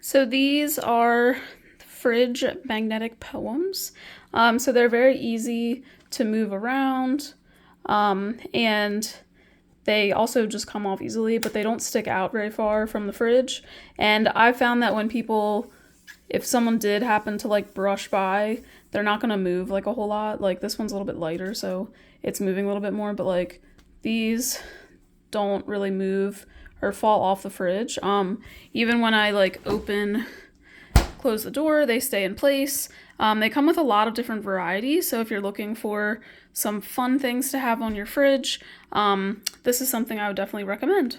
So these are fridge magnetic poems. So they're very easy to move around, and they also just come off easily, but they don't stick out very far from the fridge. And I found that when people, if someone did happen to like brush by, they're not gonna move like a whole lot. Like this one's a little bit lighter, so it's moving a little bit more, but like these don't really move or fall off the fridge. Even when I like close the door, they stay in place. They come with a lot of different varieties, so if you're looking for some fun things to have on your fridge, this is something I would definitely recommend.